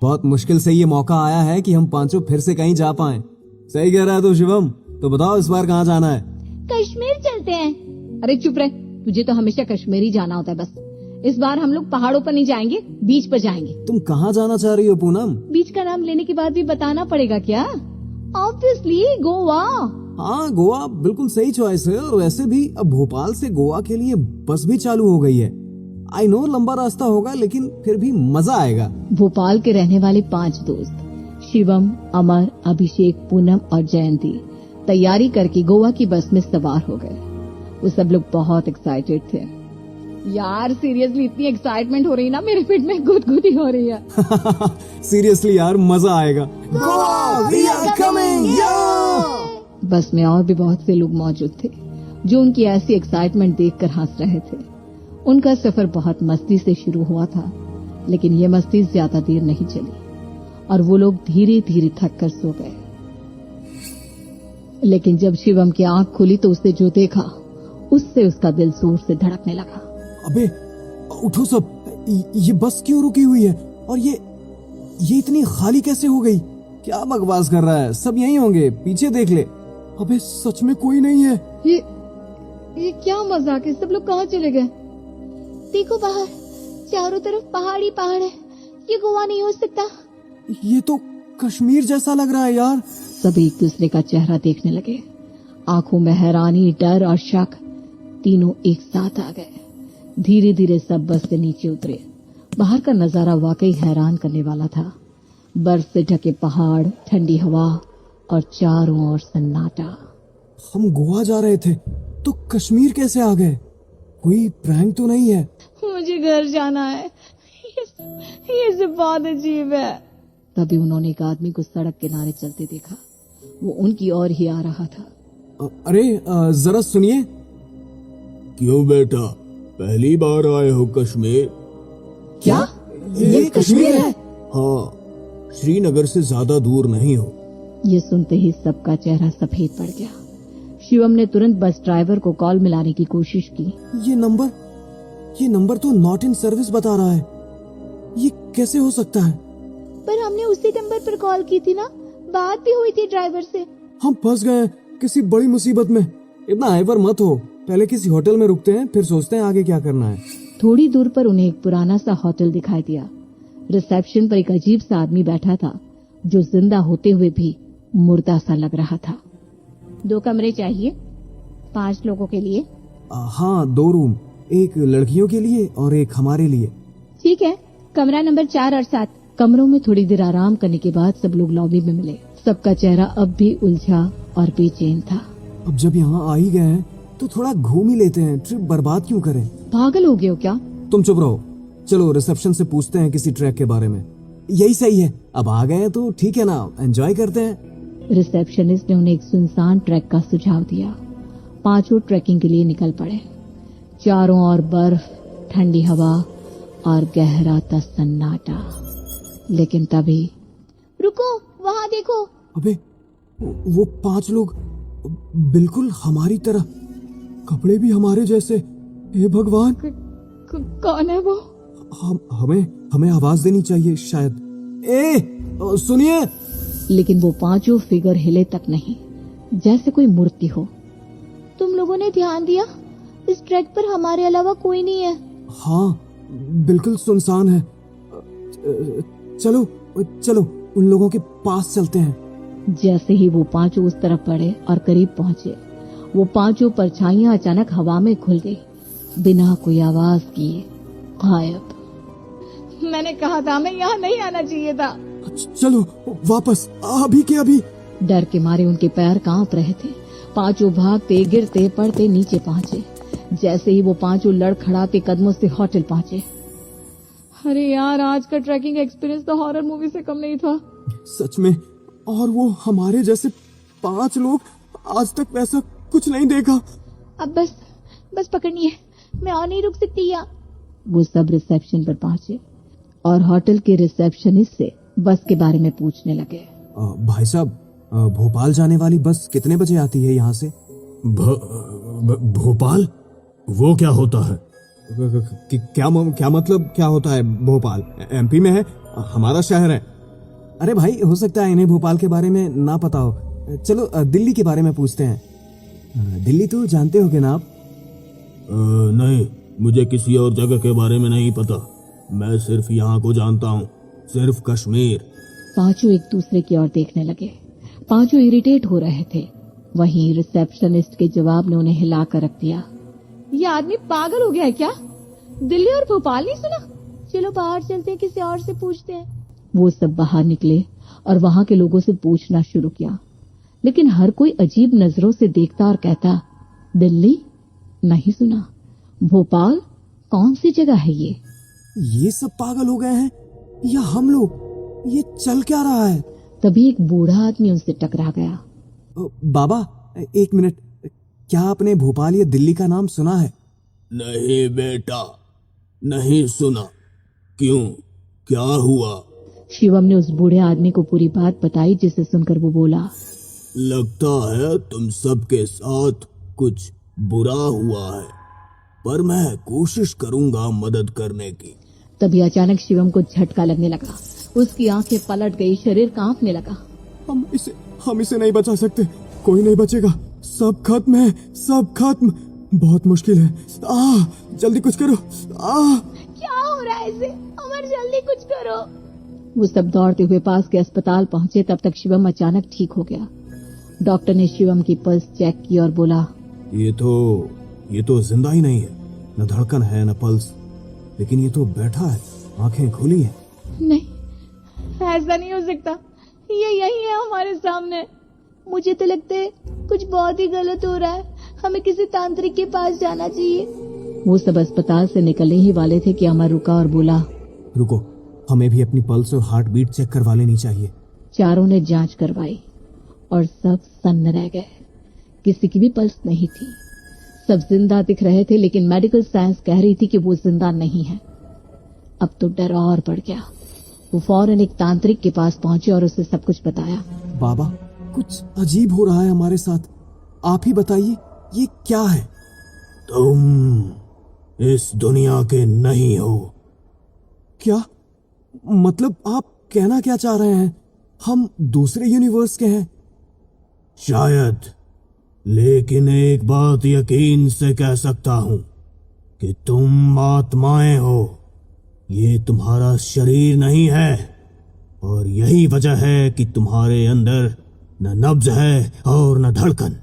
बहुत मुश्किल से ये मौका आया है कि हम पांचों फिर से कहीं जा पाएं। सही कह रहा है तो शिवम। तो बताओ इस बार कहाँ जाना है? कश्मीर चलते हैं। अरे चुप रहे, तुझे तो हमेशा कश्मीर ही जाना होता है बस। इस बार हम लोग पहाड़ों पर नहीं जाएंगे, बीच पर जाएंगे। तुम कहाँ जाना चाह रही हो पूनम? बीच का नाम लेने के बाद भी बताना पड़ेगा क्या? ऑब्वियसली गोवा। हाँ, गोवा बिल्कुल सही चॉइस है। और वैसे भी अब भोपाल से गोवा के लिए बस भी चालू हो गई है। आई नो लंबा रास्ता होगा, लेकिन फिर भी मजा आएगा। भोपाल के रहने वाले 5 दोस्त शिवम, अमर, अभिषेक, पूनम और जयंती तैयारी करके गोवा की बस में सवार हो गए। वो सब लोग बहुत एक्साइटेड थे। यार सीरियसली इतनी एक्साइटमेंट हो रही ना, मेरे पेट में गुदगुदी हो रही है। सीरियसली यार, मजा आएगा। Goa, we are coming. Bus में और भी बहुत से लोग मौजूद थे जो उनकी ऐसी एक्साइटमेंट देखकर हंस रहे थे। उनका सफर बहुत मस्ती से शुरू हुआ था, लेकिन ये मस्ती ज्यादा देर नहीं चली और वो लोग धीरे धीरे थक कर सो गए। लेकिन जब शिवम की आंख खुली तो उसने जो देखा उससे उसका दिल जोर से धड़कने लगा। अबे उठो सब, ये बस क्यों रुकी हुई है? और ये इतनी खाली कैसे हो गई? क्या बकवास कर रहा है? सब यहीं होंगे, पीछे देख ले। अबे सच में कोई नहीं है। ये क्या मजाक है? सब लोग कहाँ चले गए? देखो बाहर, चारों तरफ पहाड़ ही पहाड़ है। ये गोवा नहीं हो सकता। ये तो कश्मीर जैसा लग रहा है यार। सब एक दूसरे का चेहरा देखने लगे। आंखों में हैरानी, डर और शक तीनों एक साथ आ गए। धीरे धीरे सब बस से नीचे उतरे। बाहर का नजारा वाकई हैरान करने वाला था। बर्फ से ढके पहाड़, ठंडी हवा और चारों ओर सन्नाटा। हम गोवा जा रहे थे तो कश्मीर कैसे आ गए? कोई प्रैंक तो नहीं है? मुझे घर जाना है। ये सब बहुत अजीब है। तभी उन्होंने एक आदमी को सड़क किनारे चलते देखा। वो उनकी ओर ही आ रहा था। अरे जरा सुनिए। क्यों बेटा, पहली बार आए हो कश्मीर? क्या ये कश्मीर है? हाँ, श्रीनगर से ज्यादा दूर नहीं हो। ये सुनते ही सबका चेहरा सफेद पड़ गया। शिवम ने तुरंत बस ड्राइवर को कॉल मिलाने की कोशिश की। ये नंबर तो नॉट इन सर्विस बता रहा है। ये कैसे हो सकता है? पर हमने उसी नंबर पर कॉल की थी ना, बात भी हुई थी ड्राइवर से। हम फंस गए किसी बड़ी मुसीबत में। इतना हाइपर मत हो, पहले किसी होटल में रुकते हैं, फिर सोचते हैं आगे क्या करना है। थोड़ी दूर पर उन्हें एक पुराना सा होटल दिखाई दिया। रिसेप्शन पर एक अजीब सा आदमी बैठा था जो जिंदा होते हुए भी मुर्दा सा लग रहा था। 2 कमरे चाहिए, 5 लोगों के लिए। हाँ, 2 रूम, एक लड़कियों के लिए और एक हमारे लिए। ठीक है, कमरा नंबर 4 और 7। कमरों में थोड़ी देर आराम करने के बाद सब लोग लॉबी में मिले। सबका चेहरा अब भी उलझा और बेचैन था। अब जब यहाँ आ ही गए हैं तो थोड़ा घूम ही लेते हैं, ट्रिप बर्बाद क्यों करें? पागल हो गए हो क्या? तुम चुप रहो। चलो रिसेप्शन से पूछते हैं किसी ट्रैक के बारे में। यही सही है, अब आ गए हैं तो ठीक है ना, एंजॉय करते हैं। रिसेप्शनिस्ट ने उन्हें एक सुनसान ट्रैक का सुझाव दिया। 5 ट्रैकिंग के लिए निकल पड़े। चारों ओर बर्फ, ठंडी हवा और गहरा सन्नाटा। लेकिन तभी रुको, वहाँ देखो। अबे वो 5 लोग बिल्कुल हमारी तरह, कपड़े भी हमारे जैसे। हे भगवान, कौन है वो? हमें आवाज देनी चाहिए शायद। सुनिए। लेकिन वो 5 फिगर हिले तक नहीं, जैसे कोई मूर्ति हो। तुम लोगों ने ध्यान दिया, इस ट्रैक पर हमारे अलावा कोई नहीं है। हाँ, बिल्कुल सुनसान है। चलो उन लोगों के पास चलते हैं। जैसे ही वो 5 उस तरफ बढ़े और करीब पहुंचे, वो 5 परछाइयां अचानक हवा में खुल गई, बिना कोई आवाज किए गायब। मैंने कहा था, मैं यहाँ नहीं आना चाहिए था। चलो वापस, अभी के अभी। डर के मारे उनके पैर कांप रहे थे। 5 भागते, गिरते, पड़ते नीचे पहुंचे। जैसे ही वो 5 लड़खड़ाते कदमों से होटल पहुंचे। अरे यार, आज का ट्रैकिंग एक्सपीरियंस तो हॉरर मूवी से कम नहीं था। सच में। और वो हमारे जैसे 5 लोग, आज तक वैसा कुछ नहीं देखा। अब बस पकड़नी है, मैं और नहीं रुक सकती यहाँ। वो सब रिसेप्शन पर पहुंचे और होटल के रिसेप्शनिस्ट से बस के बारे में पूछने लगे। भाई साहब, भोपाल जाने वाली बस कितने बजे आती है यहाँ से? भोपाल? वो क्या होता है? क्या मतलब क्या होता है? भोपाल एमपी में है, हमारा शहर है। अरे भाई, हो सकता है इन्हें भोपाल के बारे में ना पता हो। चलो दिल्ली के बारे में पूछते हैं। दिल्ली तो जानते होगे ना आप? नहीं, मुझे किसी और जगह के बारे में नहीं पता। मैं सिर्फ यहाँ को जानता हूँ, सिर्फ कश्मीर। पांचों एक दूसरे की ओर देखने लगे। पांचों इरिटेट हो रहे थे। वहीं रिसेप्शनिस्ट के जवाब ने उन्हें हिला कर रख दिया। ये आदमी पागल हो गया है क्या? दिल्ली और भोपाल नहीं सुना? चलो बाहर चलते हैं, किसी और से पूछते हैं। वो सब बाहर निकले और वहां के लोगों से पूछना शुरू किया, लेकिन हर कोई अजीब नजरों से देखता और कहता, दिल्ली नहीं सुना, भोपाल कौन सी जगह है ये सब पागल हो गए हैं या हम लोग? ये चल क्या रहा है? तभी एक बूढ़ा आदमी उनसे टकरा गया। बाबा, एक मिनट, क्या आपने भोपाल या दिल्ली का नाम सुना है? नहीं बेटा, नहीं सुना। क्यों, क्या हुआ? शिवम ने उस बूढ़े आदमी को पूरी बात बताई, जिसे सुनकर वो बोला, लगता है तुम सबके साथ कुछ बुरा हुआ है, पर मैं कोशिश करूंगा मदद करने की। तभी अचानक शिवम को झटका लगने लगा। उसकी आंखें पलट गई, शरीर कांपने लगा। हम इसे नहीं बचा सकते, कोई नहीं बचेगा, सब खत्म है, सब खत्म, बहुत मुश्किल है। जल्दी कुछ करो। क्या हो रहा है इसे? अमर जल्दी कुछ करो। वो सब दौड़ते हुए पास के अस्पताल पहुंचे। तब तक शिवम अचानक ठीक हो गया। डॉक्टर ने शिवम की पल्स चेक की और बोला, ये तो जिंदा ही नहीं है, न धड़कन है न पल्स, लेकिन ये तो बैठा है, आंखें खुली हैं। नहीं, ऐसा नहीं हो सकता, ये यही है हमारे सामने। मुझे तो लगता है कुछ बहुत ही गलत हो रहा है, हमें किसी तांत्रिक के पास जाना चाहिए। वो सब अस्पताल से निकलने ही वाले थे कि अमर रुका और बोला, रुको, हमें भी अपनी पल्स और हार्ट बीट चेक करवा लेनी चाहिए। चारों ने जांच करवाई और सब सन्न रह गए। किसी की भी पल्स नहीं थी। सब जिंदा दिख रहे थे, लेकिन मेडिकल साइंस कह रही थी कि वो जिंदा नहीं है। अब तो डर और बढ़ गया। वो फौरन एक तांत्रिक के पास पहुंचे और उसे सब कुछ बताया। बाबा, कुछ अजीब हो रहा है हमारे साथ, आप ही बताइए, ये क्या है? तुम इस दुनिया के नहीं हो। क्या मतलब, आप कहना क्या चाह रहे हैं? हम दूसरे यूनिवर्स के हैं? शायद, लेकिन एक बात यकीन से कह सकता हूं कि तुम आत्माएं हो। ये तुम्हारा शरीर नहीं है, और यही वजह है कि तुम्हारे अंदर न नब्ज है और न धड़कन।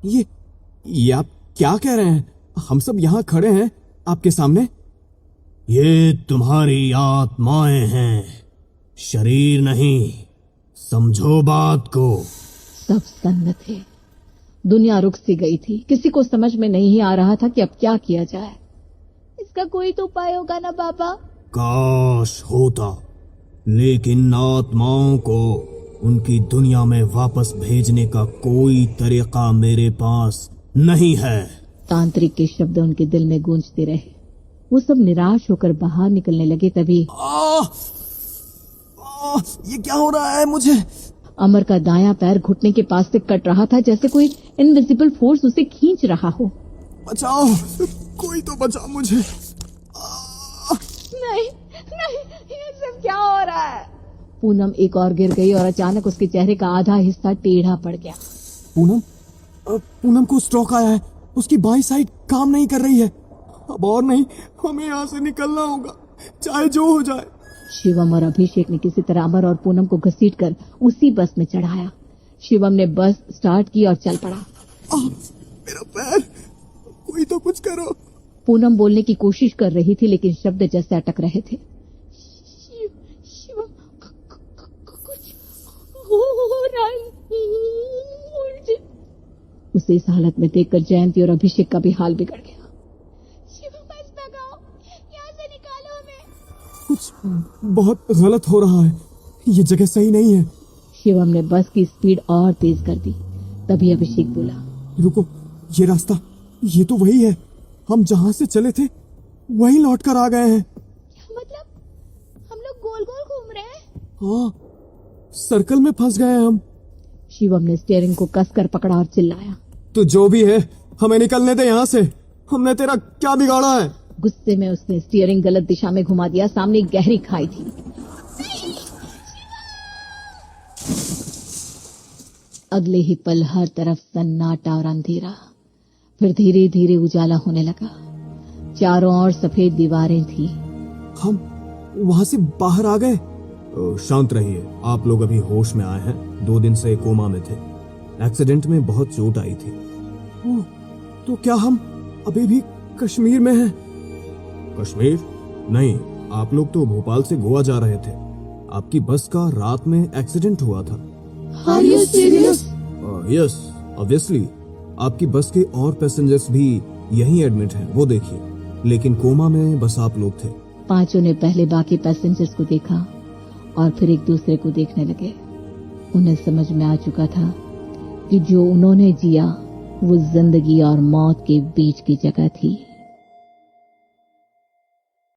ये आप क्या कह रहे हैं? हम सब यहाँ खड़े हैं आपके सामने। ये तुम्हारी आत्माएं हैं, शरीर नहीं, समझो बात को। सब सन्न थे। दुनिया रुक सी गई थी। किसी को समझ में नहीं आ रहा था कि अब क्या किया जाए। इसका कोई तो उपाय होगा ना बाबा? काश होता, लेकिन आत्माओं को उनकी दुनिया में वापस भेजने का कोई तरीका मेरे पास नहीं है। तांत्रिक के शब्द उनके दिल में गूंजते रहे। वो सब निराश होकर बाहर निकलने लगे। तभी ये क्या हो रहा है मुझे? अमर का दायां पैर घुटने के पास से कट रहा था, जैसे कोई इनविजिबल फोर्स उसे खींच रहा हो। बचाओ, कोई तो बचा मुझे। नहीं, ये सब क्या हो रहा है? पूनम एक और गिर गई और अचानक उसके चेहरे का आधा हिस्सा टेढ़ा पड़ गया। पूनम को स्ट्रोक आया है, उसकी बाईं साइड काम नहीं कर रही है। अब और नहीं, हमें यहाँ से निकलना होगा, चाहे जो हो जाए। शिवम और अभिषेक ने किसी तरह अमर और पूनम को घसीटकर उसी बस में चढ़ाया। शिवम ने बस स्टार्ट की और चल पड़ा। मेरा पैर, कोई तो कुछ करो। पूनम बोलने की कोशिश कर रही थी, लेकिन शब्द जैसे अटक रहे थे। शिवम, कुछ हो रहा है मुझे। उसे इस हालत में देखकर जयंती और अभिषेक का भी हाल बिगड़ गया। शिवम, बस भगाओ, यहाँ से निकालो हमें। कुछ बहुत गलत हो रहा है, ये जगह सही नहीं है। शिवम ने बस की स्पीड और तेज कर दी। तभी अभिषेक बोला, रुको, ये रास्ता, ये तो वही है, हम जहाँ से चले थे वहीं लौट कर आ गए हैं। मतलब हम लोग गोल गोल घूम रहे हैं? हाँ, सर्कल में फंस गए हैं हम। शिवम ने स्टीयरिंग को कसकर पकड़ा और चिल्लाया, तो जो भी है, हमें निकलने दे यहाँ से। हमने तेरा क्या बिगाड़ा है? गुस्से में उसने स्टीयरिंग गलत दिशा में घुमा दिया। सामने एक गहरी खाई थी। अगले ही पल हर तरफ सन्नाटा और अंधेरा, फिर धीरे धीरे उजाला होने लगा। चारों ओर सफेद दीवारें थी। हम वहां से बाहर आ गए। शांत रहिए, आप लोग अभी होश में आए हैं। 2 दिन से कोमा में थे। एक्सीडेंट में बहुत चोट आई थी। ओह, तो क्या हम अभी भी कश्मीर में हैं? कश्मीर? नहीं, आप लोग तो भोपाल से गोवा जा रहे थे। आपकी बस का रात में एक्सीडेंट हुआ था। Are you serious? Yes, obviously. आपकी बस के और पैसेंजर्स भी यहीं एडमिट हैं, वो देखिए। लेकिन कोमा में बस आप लोग थे। पांचों ने पहले बाकी पैसेंजर्स को देखा और फिर एक दूसरे को देखने लगे। उन्हें समझ में आ चुका था कि जो उन्होंने जिया वो जिंदगी और मौत के बीच की जगह थी।